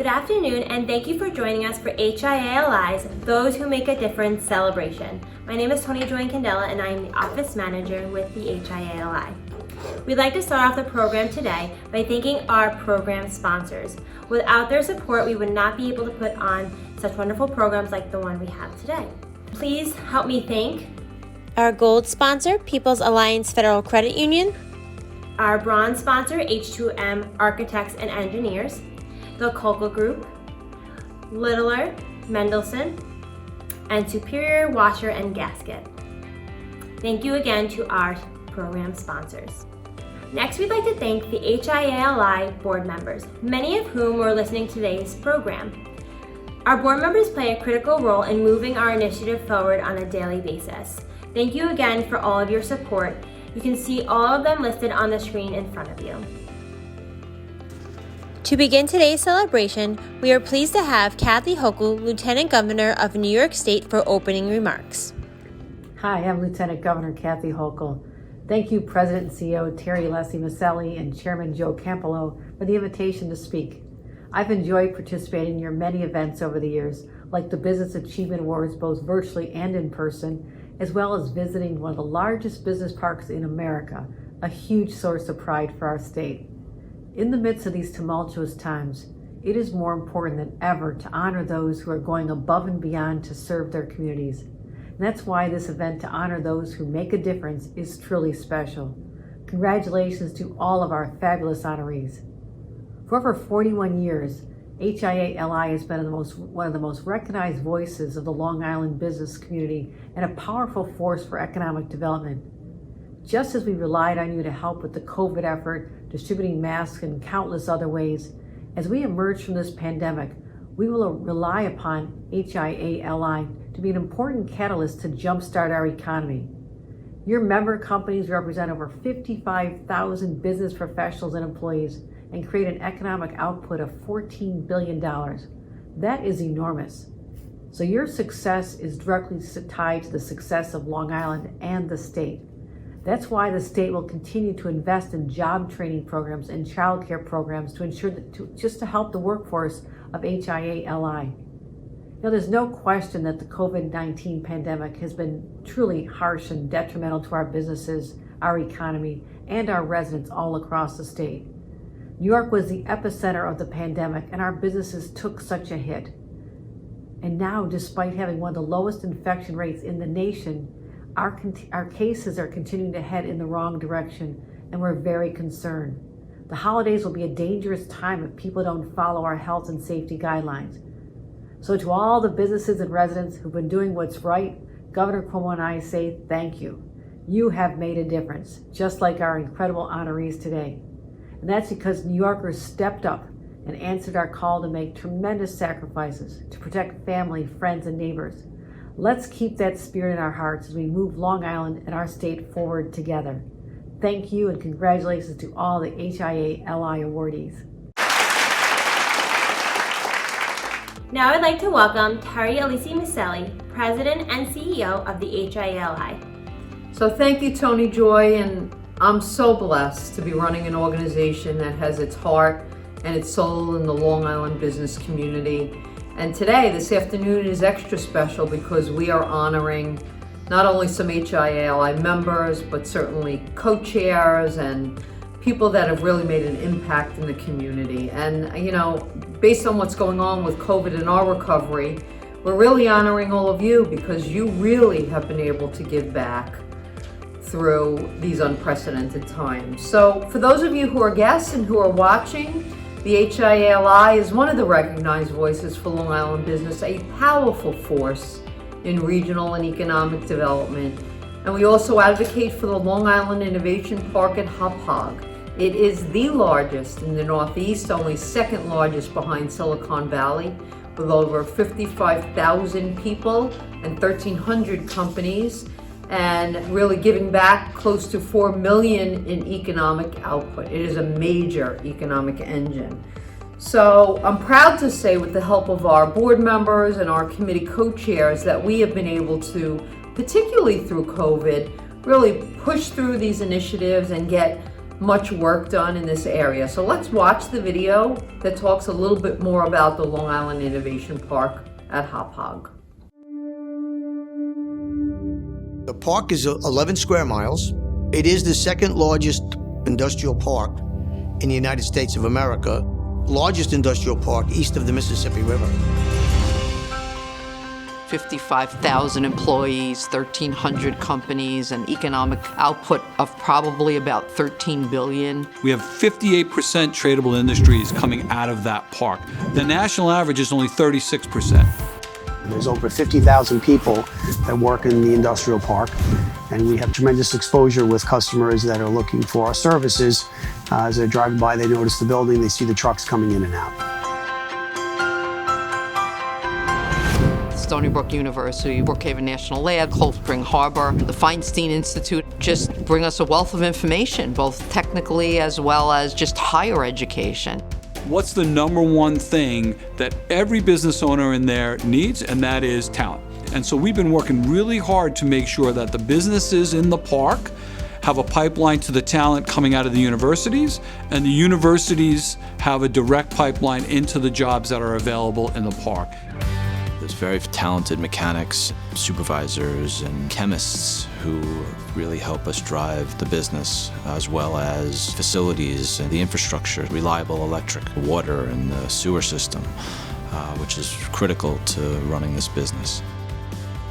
Good afternoon, and thank you for joining us for HIA-LI's Those Who Make a Difference celebration. My name is Tony Joy Candela, and I am the office manager with the HIA-LI. We'd like to start off the program today by thanking our program sponsors. Without their support, we would not be able to put on such wonderful programs like the one we have today. Please help me thank our gold sponsor, People's Alliance Federal Credit Union, our bronze sponsor, H2M Architects and Engineers, the Kolka Group, Littler, Mendelson, and Superior Washer and Gasket. Thank you again to our program sponsors. Next, we'd like to thank the HIA-LI board members, many of whom were listening to today's program. Our board members play a critical role in moving our initiative forward on a daily basis. Thank you again for all of your support. You can see all of them listed on the screen in front of you. To begin today's celebration, we are pleased to have Kathy Hochul, Lieutenant Governor of New York State, for opening remarks. Hi, I'm Lieutenant Governor Kathy Hochul. Thank you, President and CEO Terry Maselli and Chairman Joe Campolo, for the invitation to speak. I've enjoyed participating in your many events over the years, like the Business Achievement Awards, both virtually and in person, as well as visiting one of the largest business parks in America, a huge source of pride for our state. In the midst of these tumultuous times, it is more important than ever to honor those who are going above and beyond to serve their communities. And that's why this event to honor those who make a difference is truly special. Congratulations to all of our fabulous honorees. For over 41 years, HIA-LI has been one of the most recognized voices of the Long Island business community and a powerful force for economic development. Just as we relied on you to help with the COVID effort, distributing masks, and countless other ways, as we emerge from this pandemic, we will rely upon HIA-LI to be an important catalyst to jumpstart our economy. Your member companies represent over 55,000 business professionals and employees and create an economic output of $14 billion. That is enormous. So your success is directly tied to the success of Long Island and the state. That's why the state will continue to invest in job training programs and child care programs to ensure that just to help the workforce of HIA-LI. Now, there's no question that the COVID-19 pandemic has been truly harsh and detrimental to our businesses, our economy, and our residents all across the state. New York was the epicenter of the pandemic, and our businesses took such a hit. And now, despite having one of the lowest infection rates in the nation, our cases are continuing to head in the wrong direction, and we're very concerned. The holidays will be a dangerous time if people don't follow our health and safety guidelines. So to all the businesses and residents who've been doing what's right, Governor Cuomo and I say thank you. You have made a difference, just like our incredible honorees today. And that's because New Yorkers stepped up and answered our call to make tremendous sacrifices to protect family, friends, and neighbors. Let's keep that spirit in our hearts as we move Long Island and our state forward together. Thank you, and congratulations to all the HIA-LI awardees. Now I'd like to welcome Terry Maselli, President and CEO of the HIA-LI. So thank you, Tony Joy, and I'm so blessed to be running an organization that has its heart and its soul in the Long Island business community. And today, this afternoon, is extra special because we are honoring not only some HIA-LI members, but certainly co-chairs and people that have really made an impact in the community. And, you know, based on what's going on with COVID and our recovery, we're really honoring all of you because you really have been able to give back through these unprecedented times. So for those of you who are guests and who are watching, the HIA-LI is one of the recognized voices for Long Island business, a powerful force in regional and economic development. And we also advocate for the Long Island Innovation Park at Hop Hog. It is the largest in the Northeast, only second largest behind Silicon Valley, with over 55,000 people and 1,300 companies, and really giving back close to $4 million in economic output. It is a major economic engine. So I'm proud to say, with the help of our board members and our committee co-chairs, that we have been able to, particularly through COVID, really push through these initiatives and get much work done in this area. So let's watch the video that talks a little bit more about the Long Island Innovation Park at Hauppauge. The park is 11 square miles. It is the second largest industrial park in the United States of America, largest industrial park east of the Mississippi River. 55,000 employees, 1,300 companies, and economic output of probably about $13 billion. We have 58% tradable industries coming out of that park. The national average is only 36%. There's over 50,000 people that work in the industrial park, and we have tremendous exposure with customers that are looking for our services. As they're driving by, they notice the building, they see the trucks coming in and out. Stony Brook University, Brookhaven National Lab, Cold Spring Harbor, the Feinstein Institute just bring us a wealth of information, both technically as well as just higher education. What's the number one thing that every business owner in there needs, and that is talent. And so we've been working really hard to make sure that the businesses in the park have a pipeline to the talent coming out of the universities, and the universities have a direct pipeline into the jobs that are available in the park. There's very talented mechanics, supervisors, and chemists who really help us drive the business, as well as facilities and the infrastructure, reliable electric, water, and the sewer system, which is critical to running this business.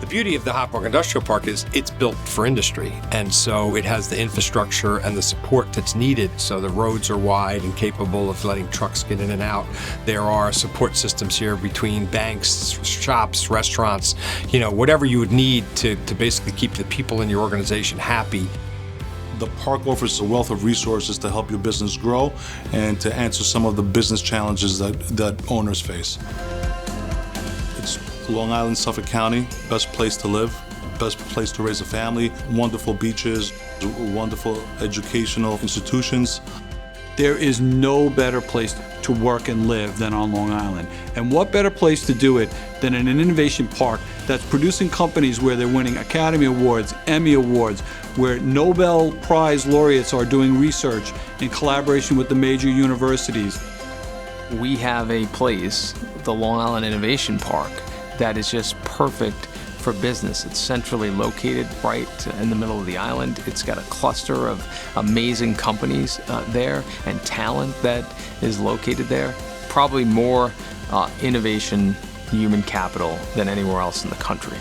The beauty of the Hauppauge Industrial Park is it's built for industry, and so it has the infrastructure and the support that's needed. So the roads are wide and capable of letting trucks get in and out. There are support systems here between banks, shops, restaurants, whatever you would need to basically keep the people in your organization happy. The park offers a wealth of resources to help your business grow and to answer some of the business challenges that owners face. It's Long Island, Suffolk County, best place to live, best place to raise a family, wonderful beaches, wonderful educational institutions. There is no better place to work and live than on Long Island. And what better place to do it than in an innovation park that's producing companies where they're winning Academy Awards, Emmy Awards, where Nobel Prize laureates are doing research in collaboration with the major universities. We have a place, the Long Island Innovation Park, that is just perfect for business. It's centrally located right in the middle of the island. It's got a cluster of amazing companies there and talent that is located there. Probably more innovation, human capital than anywhere else in the country.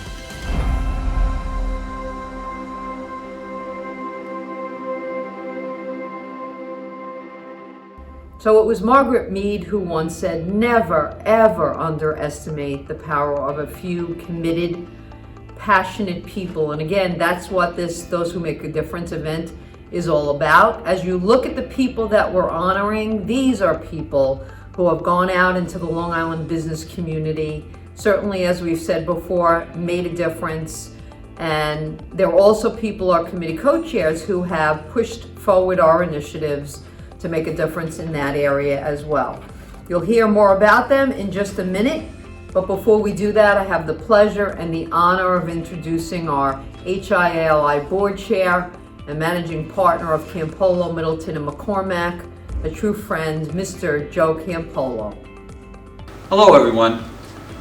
So it was Margaret Mead who once said, never, ever underestimate the power of a few committed, passionate people. And again, that's what this Those Who Make a Difference event is all about. As you look at the people that we're honoring, these are people who have gone out into the Long Island business community, certainly, as we've said before, made a difference. And there are also people, our committee co-chairs, who have pushed forward our initiatives to make a difference in that area as well. You'll hear more about them in just a minute, but before we do that, I have the pleasure and the honor of introducing our HIA-LI board chair and managing partner of Campolo, Middleton, and McCormack, a true friend, Mr. Joe Campolo. Hello everyone,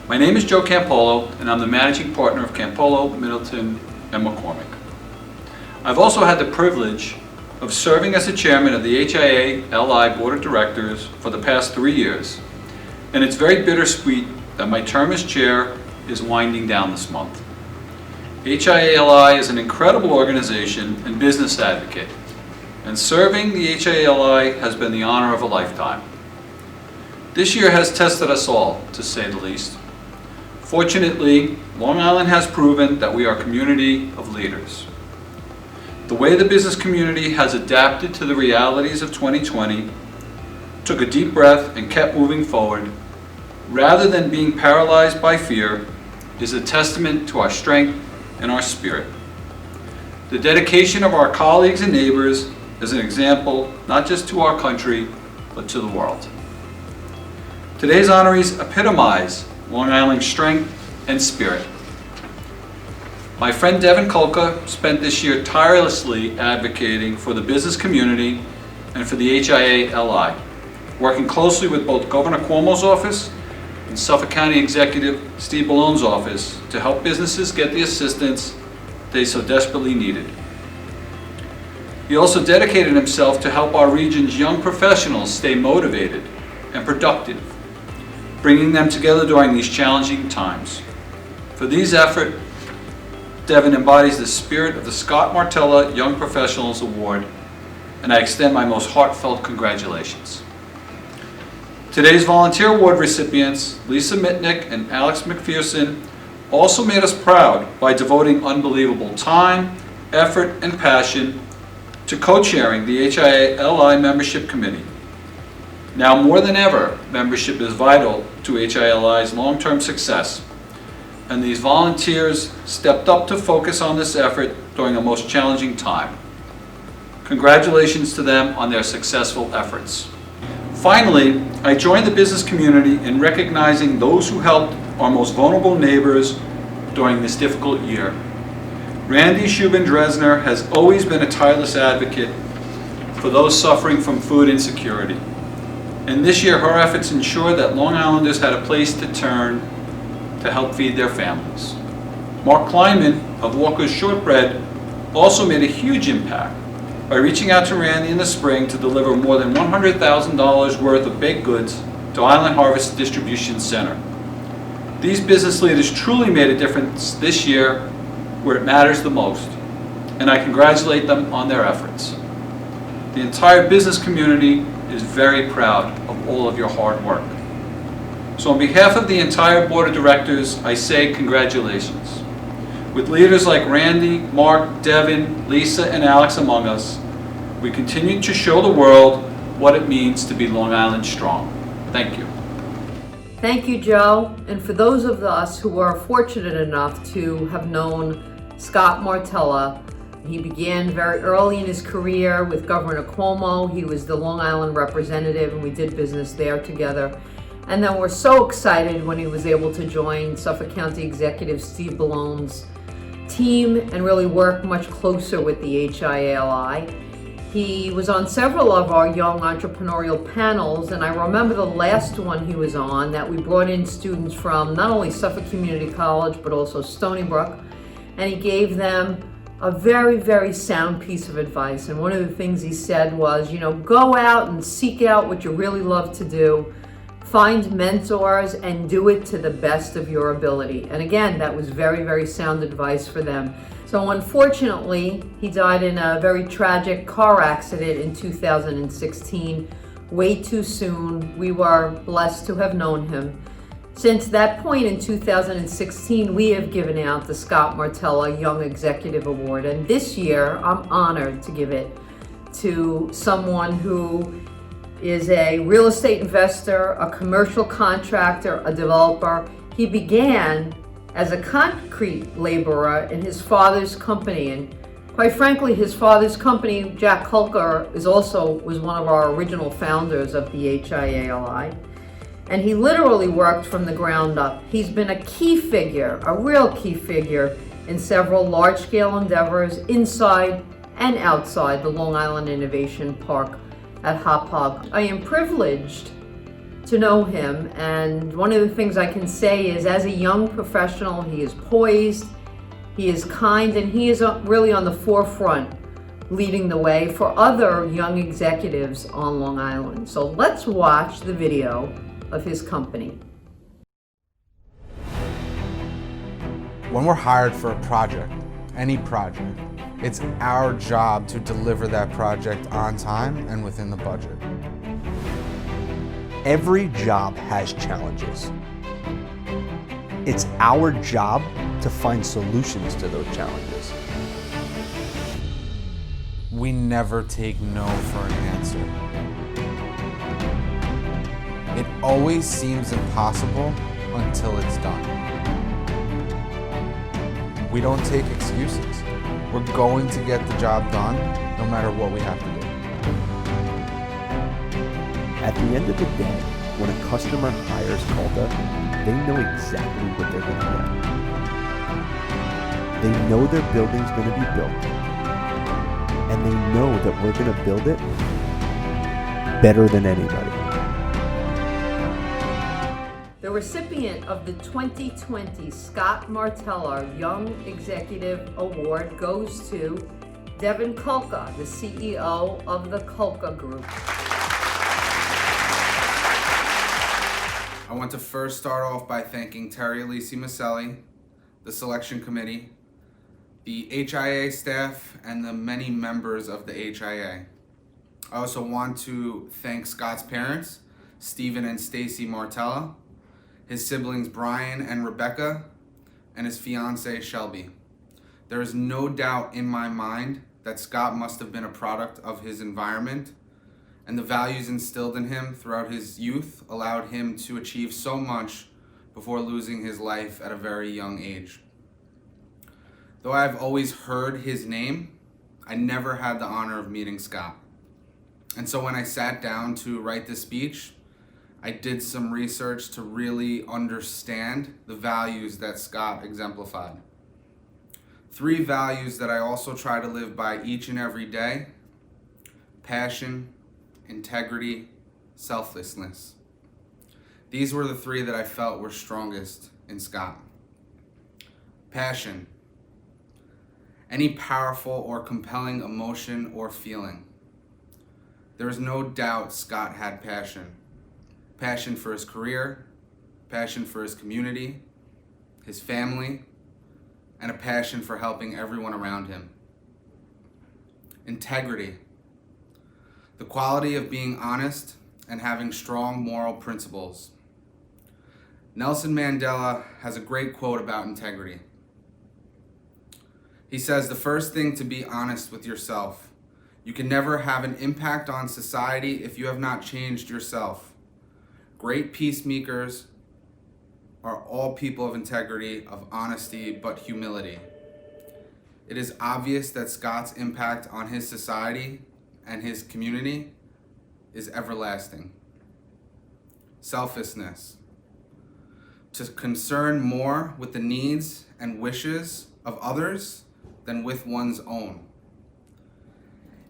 my name is Joe Campolo and I'm the managing partner of Campolo, Middleton, and McCormack. I've also had the privilege of serving as the chairman of the HIA-LI Board of Directors for the past 3 years, and it's very bittersweet that my term as chair is winding down this month. HIA-LI is an incredible organization and business advocate, and serving the HIA-LI has been the honor of a lifetime. This year has tested us all, to say the least. Fortunately, Long Island has proven that we are a community of leaders. The way the business community has adapted to the realities of 2020, took a deep breath and kept moving forward, rather than being paralyzed by fear, is a testament to our strength and our spirit. The dedication of our colleagues and neighbors is an example not just to our country, but to the world. Today's honorees epitomize Long Island's strength and spirit. My friend Devin Kolka spent this year tirelessly advocating for the business community and for the HIA-LI, working closely with both Governor Cuomo's office and Suffolk County Executive Steve Ballone's office to help businesses get the assistance they so desperately needed. He also dedicated himself to help our region's young professionals stay motivated and productive, bringing them together during these challenging times. For these efforts, Devin embodies the spirit of the Scott Martella Young Professionals Award, and I extend my most heartfelt congratulations. Today's volunteer award recipients, Lisa Mitnick and Alex McPherson, also made us proud by devoting unbelievable time, effort, and passion to co-chairing the HIA-LI Membership Committee. Now more than ever, membership is vital to HIA-LI's long-term success, and these volunteers stepped up to focus on this effort during a most challenging time. Congratulations to them on their successful efforts. Finally, I joined the business community in recognizing those who helped our most vulnerable neighbors during this difficult year. Randy Shubin-Dresner has always been a tireless advocate for those suffering from food insecurity. And this year, her efforts ensured that Long Islanders had a place to turn to help feed their families. Mark Kleinman of Walker's Shortbread also made a huge impact by reaching out to Randy in the spring to deliver more than $100,000 worth of baked goods to Island Harvest Distribution Center. These business leaders truly made a difference this year where it matters the most, and I congratulate them on their efforts. The entire business community is very proud of all of your hard work. So on behalf of the entire board of directors, I say congratulations. With leaders like Randy, Mark, Devin, Lisa, and Alex among us, we continue to show the world what it means to be Long Island strong. Thank you. Thank you, Joe. And for those of us who are fortunate enough to have known Scott Martella, he began very early in his career with Governor Cuomo. He was the Long Island representative, and we did business there together. And then we're so excited when he was able to join Suffolk County Executive Steve Ballone's team and really work much closer with the HIA-LI. He was on several of our young entrepreneurial panels, and I remember the last one he was on that we brought in students from not only Suffolk Community College but also Stony Brook, and he gave them a very, very sound piece of advice. And one of the things he said was, go out and seek out what you really love to do, find mentors, and do it to the best of your ability. And again, that was very, very sound advice for them. So unfortunately, he died in a very tragic car accident in 2016, way too soon. We were blessed to have known him. Since that point in 2016, we have given out the Scott Martella Young Executive Award, and this year I'm honored to give it to someone who is a real estate investor, a commercial contractor, a developer. He began as a concrete laborer in his father's company, and quite frankly, his father's company, Jack Hulker, was one of our original founders of the HIA-LI. And he literally worked from the ground up. He's been a key figure, a real key figure in several large-scale endeavors inside and outside the Long Island Innovation Park at Hauppauge. I am privileged to know him, and one of the things I can say is, as a young professional, he is poised, he is kind, and he is really on the forefront leading the way for other young executives on Long Island. So let's watch the video of his company. When we're hired for a project, any project, it's our job to deliver that project on time and within the budget. Every job has challenges. It's our job to find solutions to those challenges. We never take no for an answer. It always seems impossible until it's done. We don't take excuses. We're going to get the job done no matter what we have to do. At the end of the day, when a customer hires Culta, they know exactly what they're going to get. They know their building's going to be built, and they know that we're going to build it better than anybody. The recipient of the 2020 Scott Martella Young Executive Award goes to Devin Kulka, the CEO of the Kulka Group. I want to first start off by thanking HIA-LI Maselli, the selection committee, the HIA staff, and the many members of the HIA. I also want to thank Scott's parents, Stephen and Stacy Martella, his siblings Brian and Rebecca, and his fiancée Shelby. There is no doubt in my mind that Scott must have been a product of his environment, and the values instilled in him throughout his youth allowed him to achieve so much before losing his life at a very young age. Though I've always heard his name, I never had the honor of meeting Scott. And so when I sat down to write this speech, I did some research to really understand the values that Scott exemplified. 3 values that I also try to live by each and every day: passion, integrity, selflessness. These were the 3 that I felt were strongest in Scott. Passion. Any powerful or compelling emotion or feeling. There is no doubt Scott had passion. Passion for his career, passion for his community, his family, and a passion for helping everyone around him. Integrity. The quality of being honest and having strong moral principles. Nelson Mandela has a great quote about integrity. He says, "The first thing to be honest with yourself. You can never have an impact on society if you have not changed yourself. Great peacemakers are all people of integrity, of honesty, but humility." It is obvious that Scott's impact on his society and his community is everlasting. Selflessness. To concern more with the needs and wishes of others than with one's own.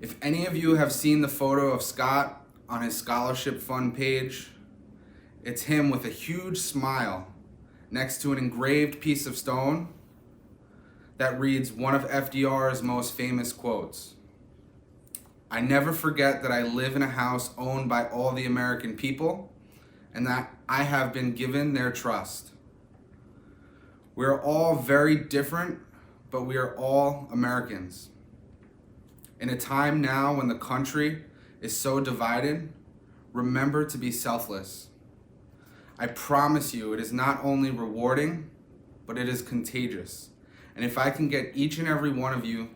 If any of you have seen the photo of Scott on his scholarship fund page, it's him with a huge smile next to an engraved piece of stone that reads one of FDR's most famous quotes: "I never forget that I live in a house owned by all the American people and that I have been given their trust." We are all very different, but we are all Americans. In a time now when the country is so divided, remember to be selfless. I promise you it is not only rewarding, but it is contagious. And if I can get each and every one of you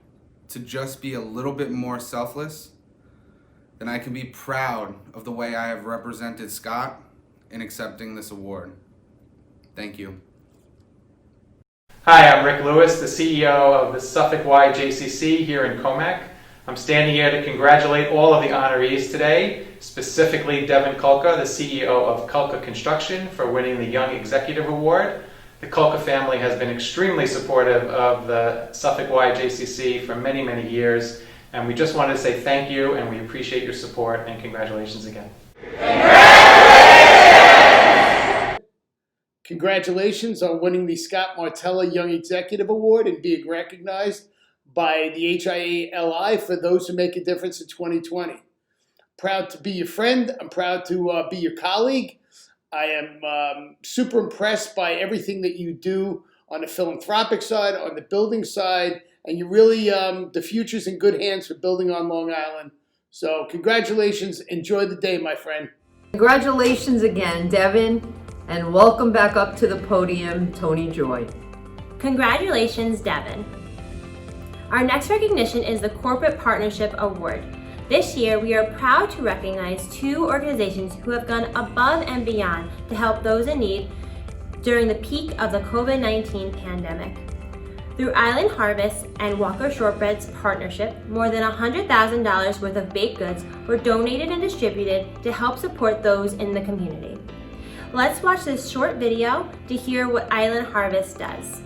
to just be a little bit more selfless, then I can be proud of the way I have represented Scott in accepting this award. Thank you. Hi, I'm Rick Lewis, the CEO of the Suffolk-wide JCC here in Comac. I'm standing here to congratulate all of the honorees today, specifically Devin Kulka, the CEO of Kulka Construction, for winning the Young Executive Award. The Kulka family has been extremely supportive of the Suffolk-wide JCC for many, many years, and we just wanted to say thank you, and we appreciate your support, and congratulations again. Congratulations on winning the Scott Martella Young Executive Award and being recognized by the HIA-LI for those who make a difference in 2020. Proud to be your friend. I'm proud to be your colleague. I am super impressed by everything that you do on the philanthropic side, on the building side, and you really, the future's in good hands for building on Long Island. So congratulations. Enjoy the day, my friend. Congratulations again, Devin, and welcome back up to the podium, Tony Joy. Congratulations, Devin. Our next recognition is the Corporate Partnership Award. This year, we are proud to recognize 2 organizations who have gone above and beyond to help those in need during the peak of the COVID-19 pandemic. Through Island Harvest and Walker Shortbread's partnership, more than $100,000 worth of baked goods were donated and distributed to help support those in the community. Let's watch this short video to hear what Island Harvest does.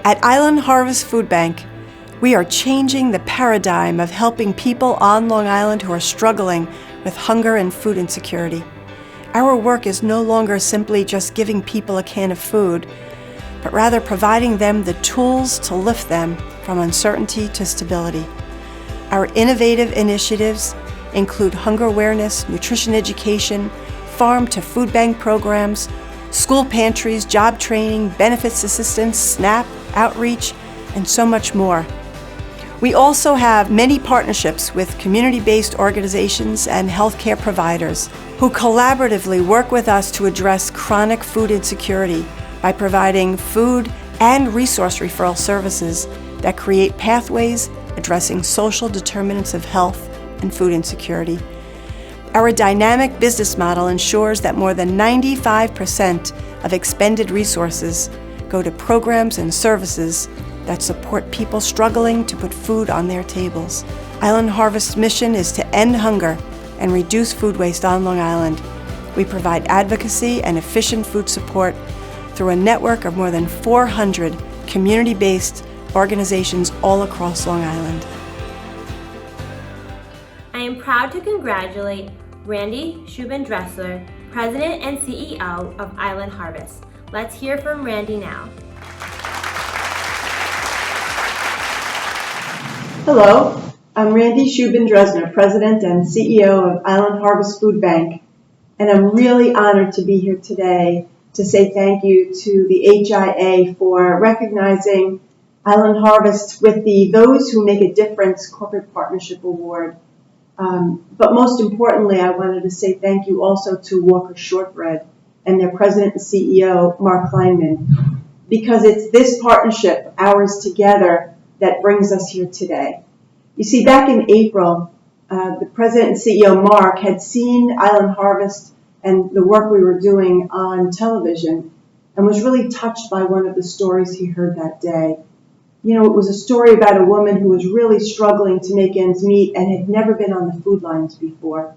At Island Harvest Food Bank, We are changing the paradigm of helping people on Long Island who are struggling with hunger and food insecurity. Our work is no longer simply just giving people a can of food, but rather providing them the tools to lift them from uncertainty to stability. Our innovative initiatives include hunger awareness, nutrition education, farm to food bank programs, school pantries, job training, benefits assistance, SNAP, outreach, and so much more. We also have many partnerships with community-based organizations and healthcare providers who collaboratively work with us to address chronic food insecurity by providing food and resource referral services that create pathways addressing social determinants of health and food insecurity. Our dynamic business model ensures that more than 95% of expended resources go to programs and services that support people struggling to put food on their tables. Island Harvest's mission is to end hunger and reduce food waste on Long Island. We provide advocacy and efficient food support through a network of more than 400 community-based organizations all across Long Island. I am proud to congratulate Randy Shubin-Dressler, President and CEO of Island Harvest. Let's hear from Randy now. Hello, I'm Randy Shubin-Dressler, President and CEO of Island Harvest Food Bank, and I'm really honored to be here today to say thank you to the HIA for recognizing Island Harvest with the Those Who Make a Difference Corporate Partnership Award. But most importantly, I wanted to say thank you also to Walker Shortbread and their President and CEO, Mark Kleinman, because it's this partnership, ours together, that brings us here today. You see, back in April, the President and CEO, Mark, had seen Island Harvest and the work we were doing on television and was really touched by one of the stories he heard that day. You know, it was a story about a woman who was really struggling to make ends meet and had never been on the food lines before.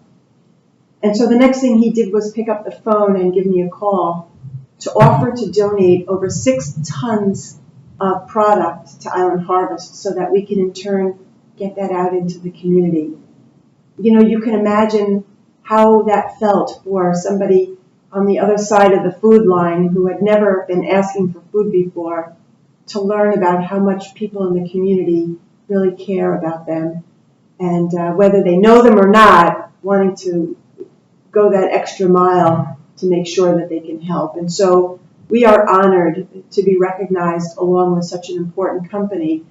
And so the next thing he did was pick up the phone and give me a call to offer to donate over 6 tons of product to Island Harvest so that we can in turn get that out into the community. You know, you can imagine how that felt for somebody on the other side of the food line who had never been asking for food before to learn about how much people in the community really care about them and whether they know them or not, wanting to go that extra mile to make sure that they can help. And so we are honored to be recognized along with such an important company.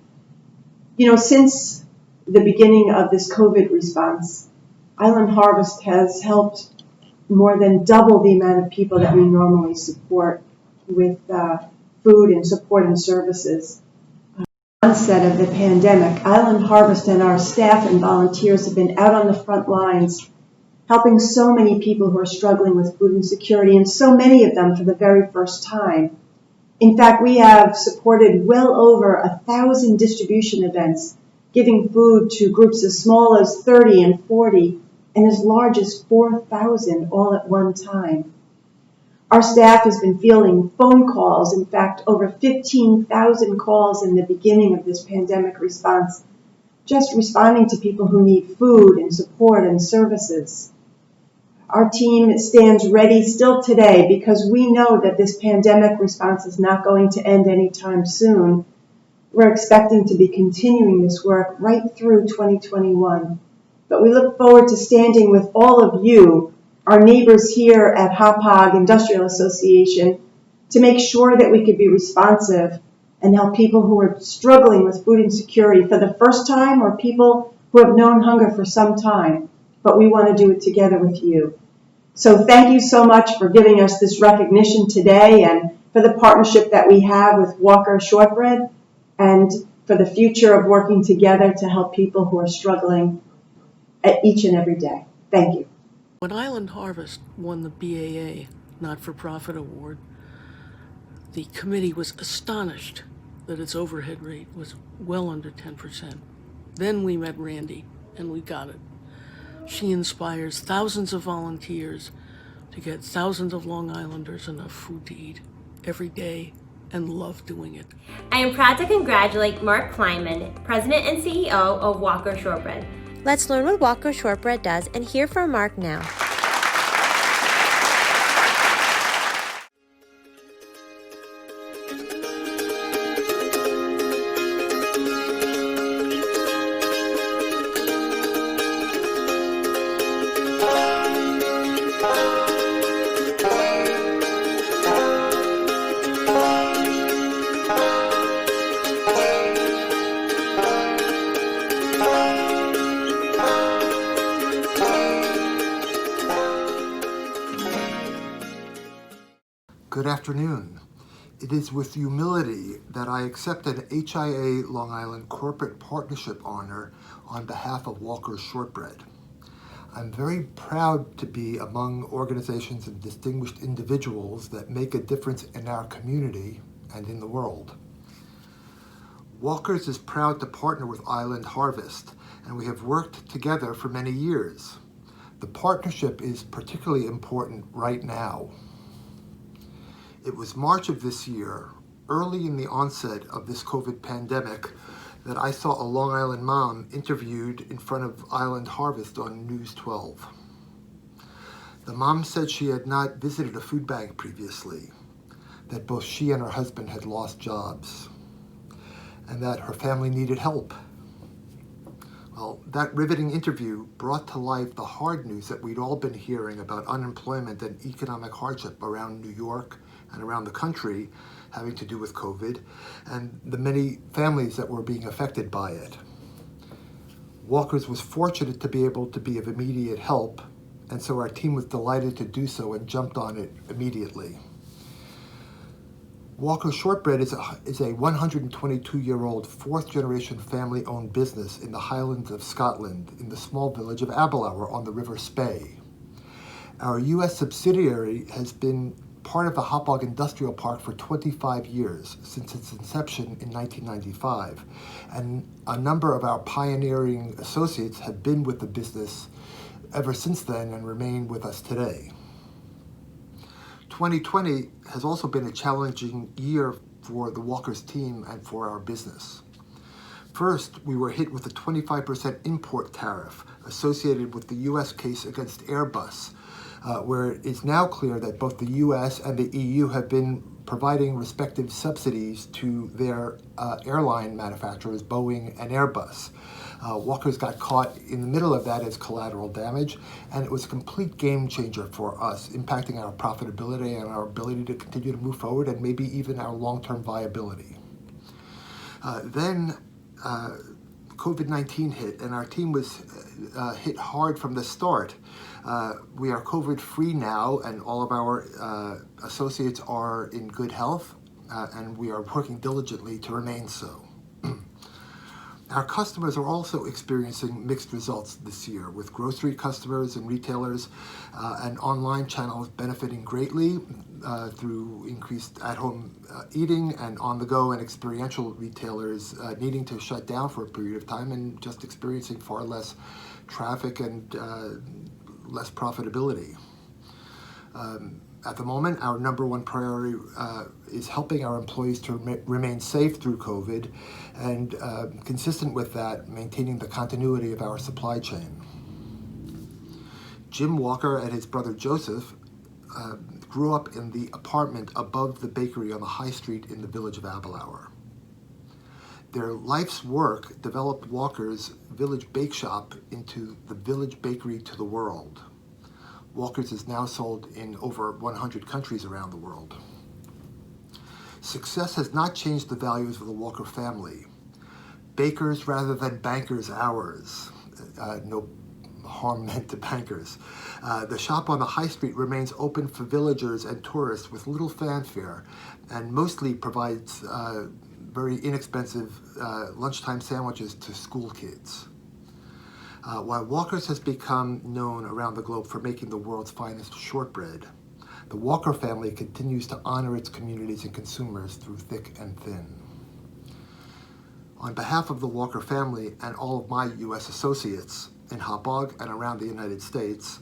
You know, since the beginning of this COVID response, Island Harvest has helped more than double the amount of people that we normally support with food and support and services. Onset of the pandemic, Island Harvest and our staff and volunteers have been out on the front lines helping so many people who are struggling with food insecurity, and so many of them for the very first time. In fact, we have supported well over 1,000 distribution events, giving food to groups as small as 30 and 40 and as large as 4,000 all at one time. Our staff has been fielding phone calls, in fact, over 15,000 calls in the beginning of this pandemic response, just responding to people who need food and support and services. Our team stands ready still today because we know that this pandemic response is not going to end anytime soon. We're expecting to be continuing this work right through 2021. But we look forward to standing with all of you, our neighbors here at Hauppauge Industrial Association, to make sure that we could be responsive and help people who are struggling with food insecurity for the first time or people who have known hunger for some time. But we want to do it together with you. So thank you so much for giving us this recognition today and for the partnership that we have with Walker Shortbread and for the future of working together to help people who are struggling each and every day. Thank you. When Island Harvest won the BAA Not-for-Profit Award, the committee was astonished that its overhead rate was well under 10%. Then we met Randy, and we got it. She inspires thousands of volunteers to get thousands of Long Islanders enough food to eat every day and love doing it. I am proud to congratulate Mark Kleinman, President and CEO of Walker Shortbread. Let's learn what Walker Shortbread does and hear from Mark now. Good afternoon. It is with humility that I accept an HIA Long Island Corporate Partnership honor on behalf of Walker Shortbread. I'm very proud to be among organizations and distinguished individuals that make a difference in our community and in the world. Walker's is proud to partner with Island Harvest, and we have worked together for many years. The partnership is particularly important right now. It was March of this year, early in the onset of this COVID pandemic, that I saw a Long Island mom interviewed in front of Island Harvest on News 12. The mom said she had not visited a food bank previously, that both she and her husband had lost jobs, and that her family needed help. Well, that riveting interview brought to life the hard news that we'd all been hearing about unemployment and economic hardship around New York and around the country having to do with COVID, and the many families that were being affected by it. Walker's was fortunate to be able to be of immediate help, and so our team was delighted to do so and jumped on it immediately. Walker Shortbread is a 122-year-old fourth-generation family-owned business in the Highlands of Scotland in the small village of Aberlour on the River Spey. Our U.S. subsidiary has been part of the Hauppauge Industrial Park for 25 years, since its inception in 1995, and a number of our pioneering associates have been with the business ever since then and remain with us today. 2020 has also been a challenging year for the Walker's team and for our business. First, we were hit with a 25% import tariff associated with the U.S. case against Airbus, where it's now clear that both the U.S. and the EU have been providing respective subsidies to their airline manufacturers, Boeing and Airbus. Walker's got caught in the middle of that as collateral damage, and it was a complete game changer for us, impacting our profitability and our ability to continue to move forward and maybe even our long-term viability. Then COVID-19 hit, and our team was hit hard from the start. We are COVID-free now, and all of our associates are in good health, and we are working diligently to remain so. Our customers are also experiencing mixed results this year, with grocery customers and retailers and online channels benefiting greatly through increased at-home eating, and on-the-go and experiential retailers needing to shut down for a period of time and just experiencing far less traffic and less profitability. At the moment, our number one priority is helping our employees to remain safe through COVID, and consistent with that, maintaining the continuity of our supply chain. Jim Walker and his brother Joseph grew up in the apartment above the bakery on the high street in the village of Aberlour. Their life's work developed Walker's Village Bake Shop into the Village Bakery to the world. Walker's is now sold in over 100 countries around the world. Success has not changed the values of the Walker family. Bakers rather than bankers ours. No harm meant to bankers. The shop on the high street remains open for villagers and tourists with little fanfare, and mostly provides very inexpensive lunchtime sandwiches to school kids. While Walker's has become known around the globe for making the world's finest shortbread, the Walker family continues to honor its communities and consumers through thick and thin. On behalf of the Walker family and all of my U.S. associates in Hauppauge and around the United States,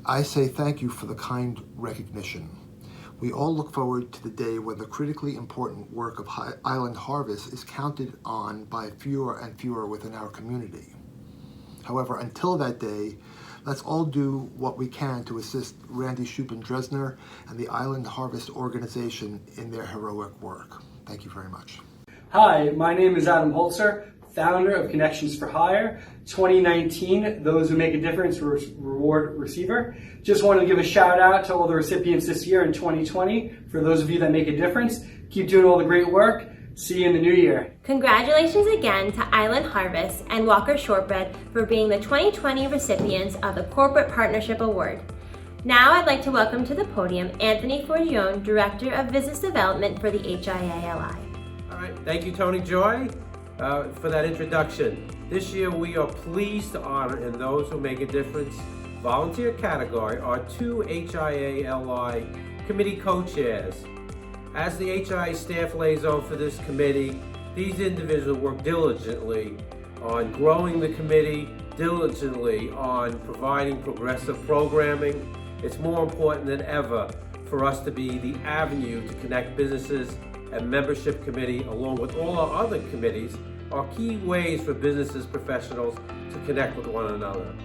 I say thank you for the kind recognition. We all look forward to the day when the critically important work of Island Harvest is counted on by fewer and fewer within our community. However, until that day, let's all do what we can to assist Randy Shubin-Dresner and the Island Harvest organization in their heroic work. Thank you very much. Hi, my name is Adam Holzer, founder of Connections for Hire, 2019 Those Who Make a Difference Reward Receiver. Just wanted to give a shout out to all the recipients this year in 2020. For those of you that make a difference, keep doing all the great work. See you in the new year. Congratulations again to Island Harvest and Walker Shortbread for being the 2020 recipients of the Corporate Partnership Award. Now I'd like to welcome to the podium Anthony Forgione, Director of Business Development for the HIA-LI. All right, thank you, Tony Joy, for that introduction. This year we are pleased to honor in Those Who Make a Difference volunteer category our two HIA-LI committee co-chairs. As the HIA staff liaison for this committee, these individuals work diligently on growing the committee, diligently on providing progressive programming. It's more important than ever for us to be the avenue to connect businesses and membership committee, along with all our other committees, are key ways for businesses professionals to connect with one another.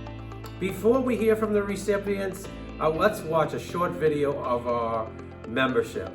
Before we hear from the recipients, let's watch a short video of our membership.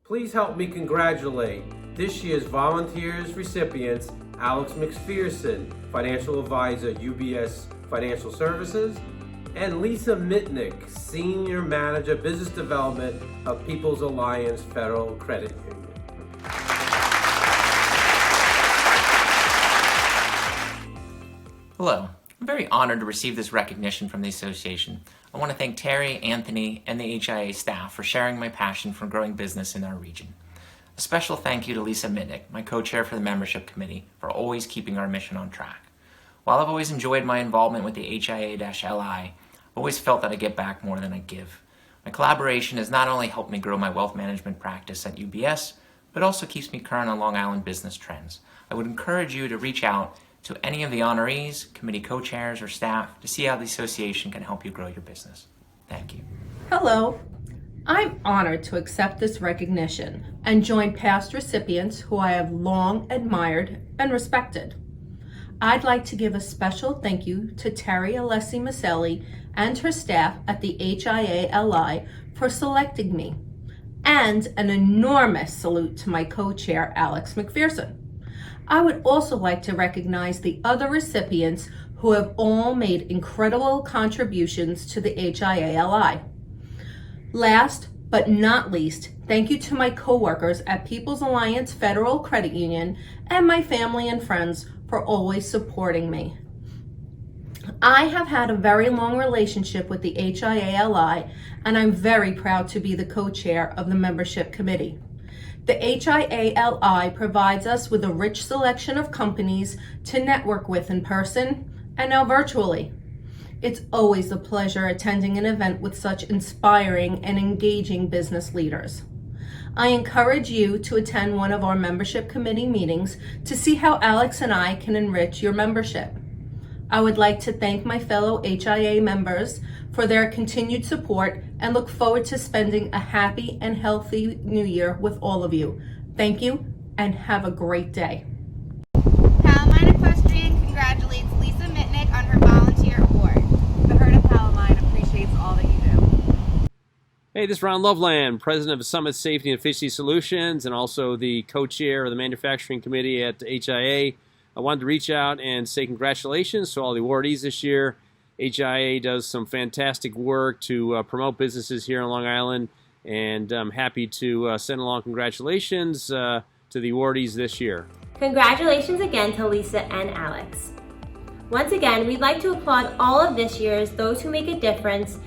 Please help me congratulate this year's volunteers recipients, Alex McPherson, Financial Advisor, UBS Financial Services, and Lisa Mitnick, Senior Manager, Business Development of People's Alliance Federal Credit Union. Hello. I'm very honored to receive this recognition from the association. I want to thank Terry, Anthony, and the HIA staff for sharing my passion for growing business in our region. A special thank you to Lisa Mitnick, my co-chair for the membership committee, for always keeping our mission on track. While I've always enjoyed my involvement with the HIA-LI, I've always felt that I get back more than I give. My collaboration has not only helped me grow my wealth management practice at UBS, but also keeps me current on Long Island business trends. I would encourage you to reach out to any of the honorees, committee co-chairs, or staff to see how the association can help you grow your business. Thank you. Hello. I'm honored to accept this recognition and join past recipients who I have long admired and respected. I'd like to give a special thank you to Terry Alessi Maselli and her staff at the HIA-LI for selecting me, and an enormous salute to my co-chair, Alex McPherson. I would also like to recognize the other recipients who have all made incredible contributions to the HIA-LI. Last but not least, thank you to my coworkers at People's Alliance Federal Credit Union and my family and friends for always supporting me. I have had a very long relationship with the HIA-LI, and I'm very proud to be the co-chair of the membership committee. The HIA-LI provides us with a rich selection of companies to network with in person and now virtually. It's always a pleasure attending an event with such inspiring and engaging business leaders. I encourage you to attend one of our membership committee meetings to see how Alex and I can enrich your membership. I would like to thank my fellow HIA members for their continued support and look forward to spending a happy and healthy new year with all of you. Thank you and have a great day. Palomine Equestrian congratulates Lisa Mitnick on her volunteer award. The Herd of Palomine appreciates all that you do. Hey, this is Ron Loveland, president of Summit Safety and Efficiency Solutions and also the co-chair of the manufacturing committee at HIA. I wanted to reach out and say congratulations to all the awardees this year. HIA does some fantastic work to promote businesses here on Long Island, and I'm happy to send along congratulations to the awardees this year. Congratulations again to Lisa and Alex. Once again, we'd like to applaud all of this year's Those Who Make a Difference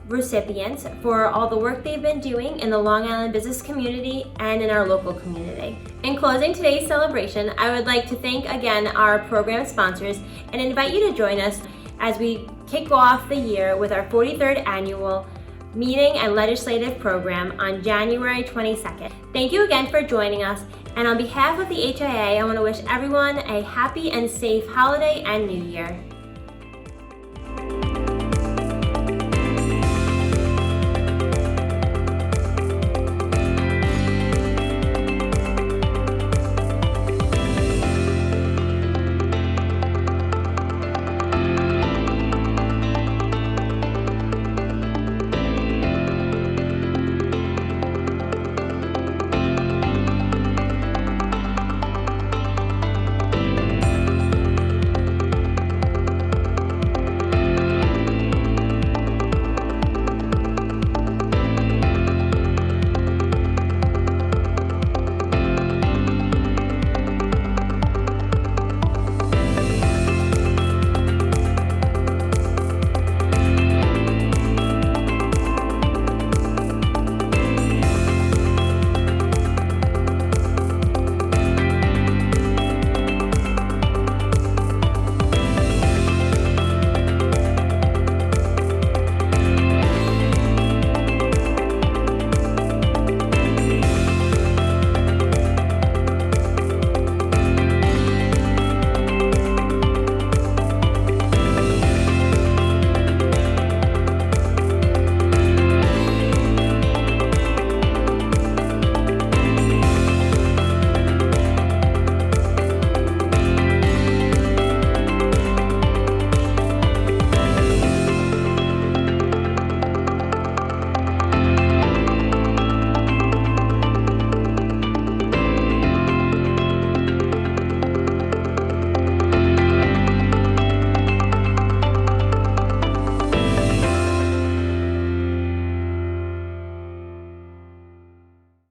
recipients for all the work they've been doing in the Long Island business community and in our local community. In closing today's celebration, I would like to thank again our program sponsors and invite you to join us as we kick off the year with our 43rd annual meeting and legislative program on January 22nd. Thank you again for joining us, and on behalf of the HIA, I want to wish everyone a happy and safe holiday and New Year.